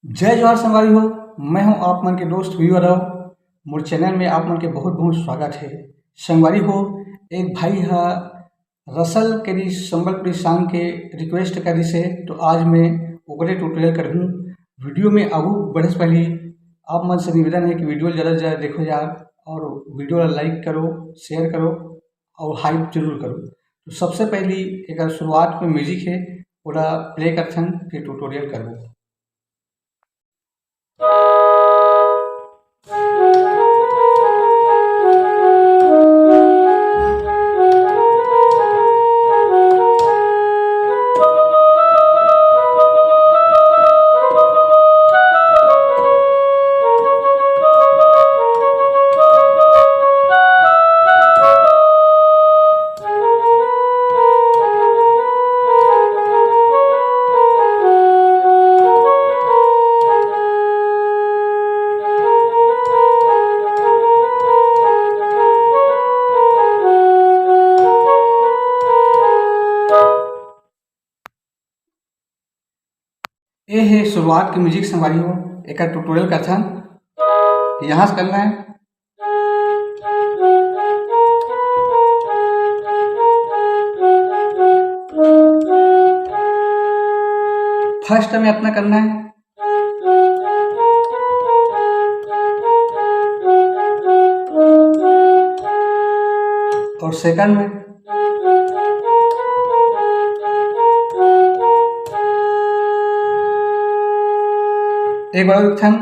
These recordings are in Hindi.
जय जवाहर संगवारी हो। मैं हूं आप मन के दोस्त वीवर राव। मोर चैनल में आप मन के बहुत बहुत स्वागत है। संगवारी हो, एक भाई हा रसल के संबलपुरी सॉन्ग के रिक्वेस्ट करिस है, तो आज मैं ओकरे ट्यूटोरियल करहूँ। वीडियो में आगू बढ़े से पहले आप मन से निवेदन है कि वीडियो ज़्यादा से ज़्यादा देखो यार, और वीडियो ला लाइक करो, शेयर करो और हाइप जरूर करो। तो सबसे पहली एक शुरुआत में म्यूजिक है, ओला प्ले करथन, फिर ट्यूटोरियल करबो। ये है शुरुआत की म्यूजिक संगवारी हो, एक ट्यूटोरियल करथन। यहाँ से करना है। फर्स्ट में अपना करना है, और सेकंड में एक बार थन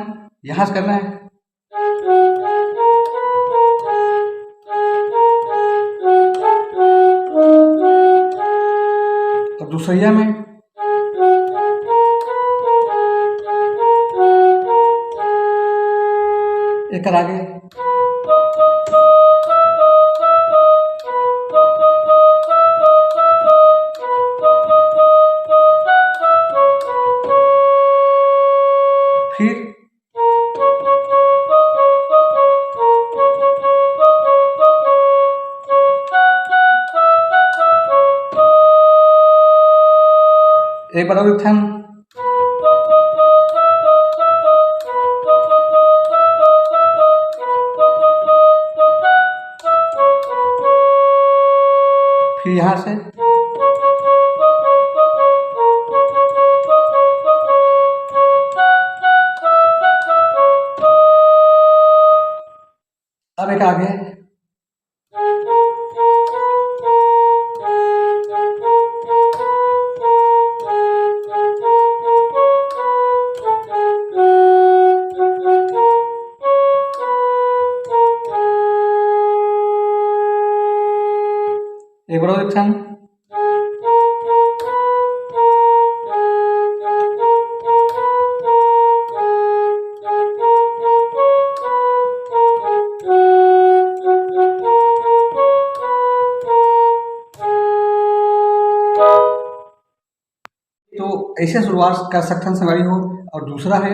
यहाँ से करना है, और दूसरिया में एक आगे फिर एक बार और थन, फिर यहाँ से अब एक आगे एक बार और थन, तो ऐसे शुरुआत कर सकथन संगवारी हो। और दूसरा है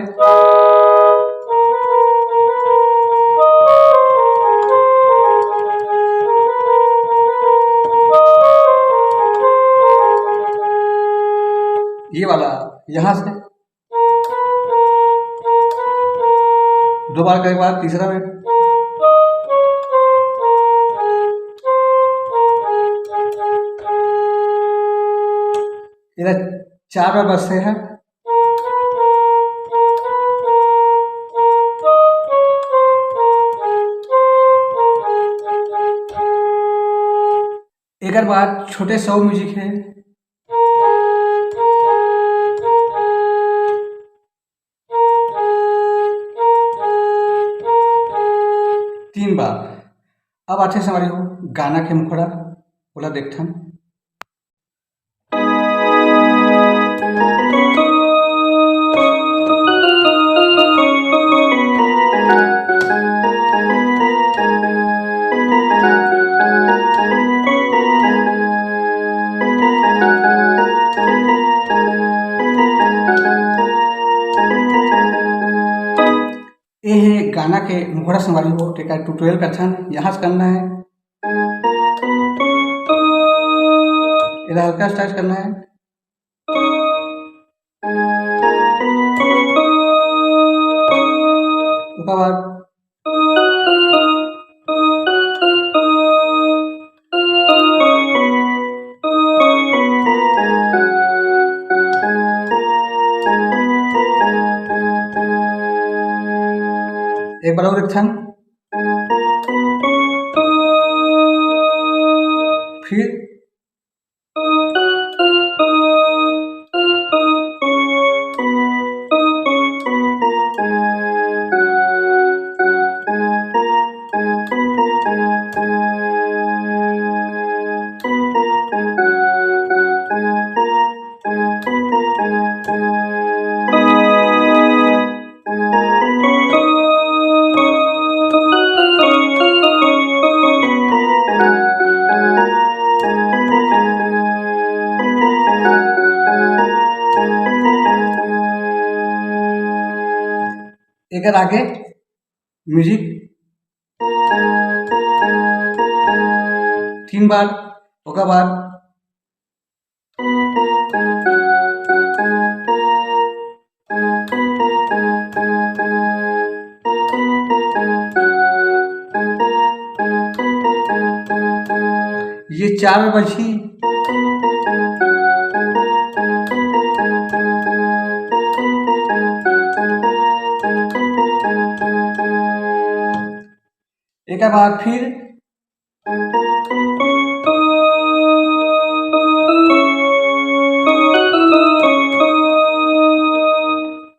ये वाला, यहाँ से दो बार के बाद तीसरा में इधर चार बार बजते हैं। एक बार छोटे सौ म्यूजिक है, तीन बार। अब आते से हमारे हो गाना के मुखड़ा बोला देखथन। ये है गाना के मुखड़ा संगवारी हो, टेका ट्यूटोरियल करथन। यहाँ से करना है, इधर हल्का स्टार्ट करना है, ओकर बाद एक बार और देखथन, फिर एकर आगे म्यूजिक 3 बार, ओकर बाद ये 4 बार बजी। एक बाद फिर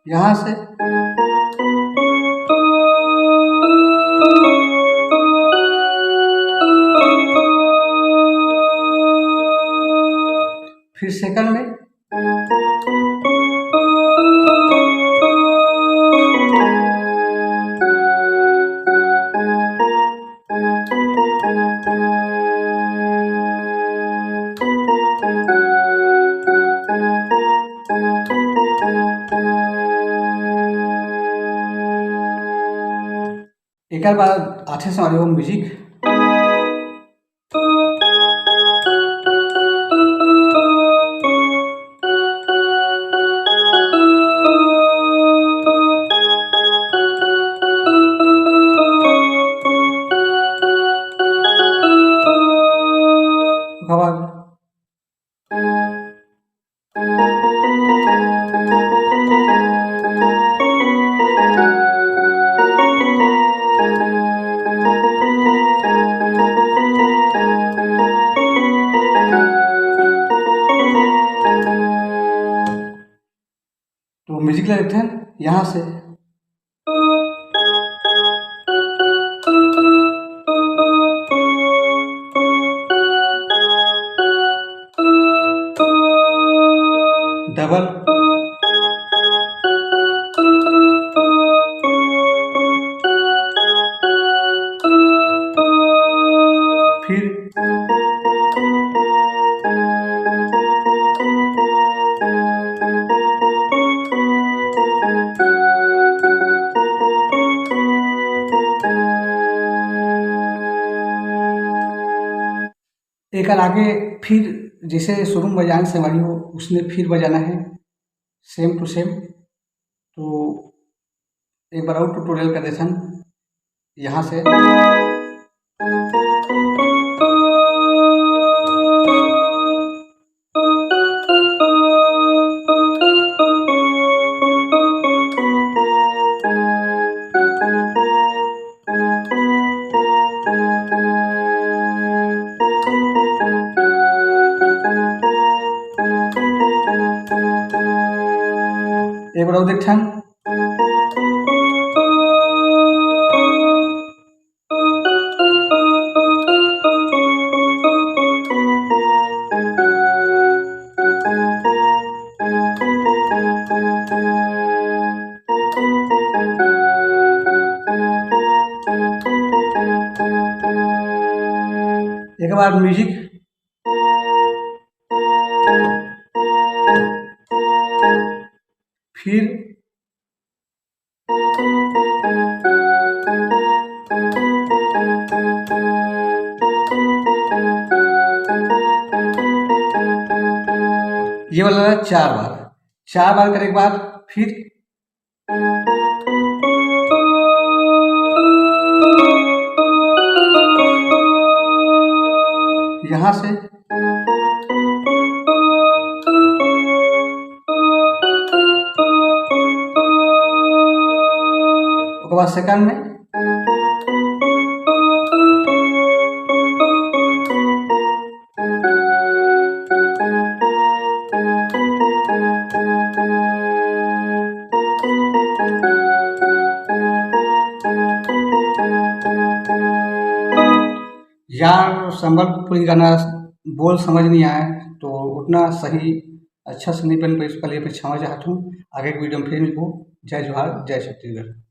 यहाँ से फिर सेकंड में एक बार आठे से हमारे वो म्यूजिक भगवान तो म्यूजिक ले लेते हैं यहाँ से। डबल, फिर एक आगे फिर जैसे शुरू में बजान से हमारी हो उसने फिर बजाना है सेम टू सेम। तो एक बार और ट्यूटोरियल कर देथन यहाँ से। एक बार और देखथन, एक बार म्यूजिक फिर ये वाला 4 बार, 4 बार करने के बाद फिर यहाँ से उसके बाद सेकंड में यार संबलपुरी गाना बोल समझ नहीं आए तो उतना सही अच्छा से नहीं बन पाई, इसके लिए मैं क्षमा चाहता हूँ। आगे की वीडियो में फिर मिलूँ। जय जोहार, जय छत्तीसगढ़।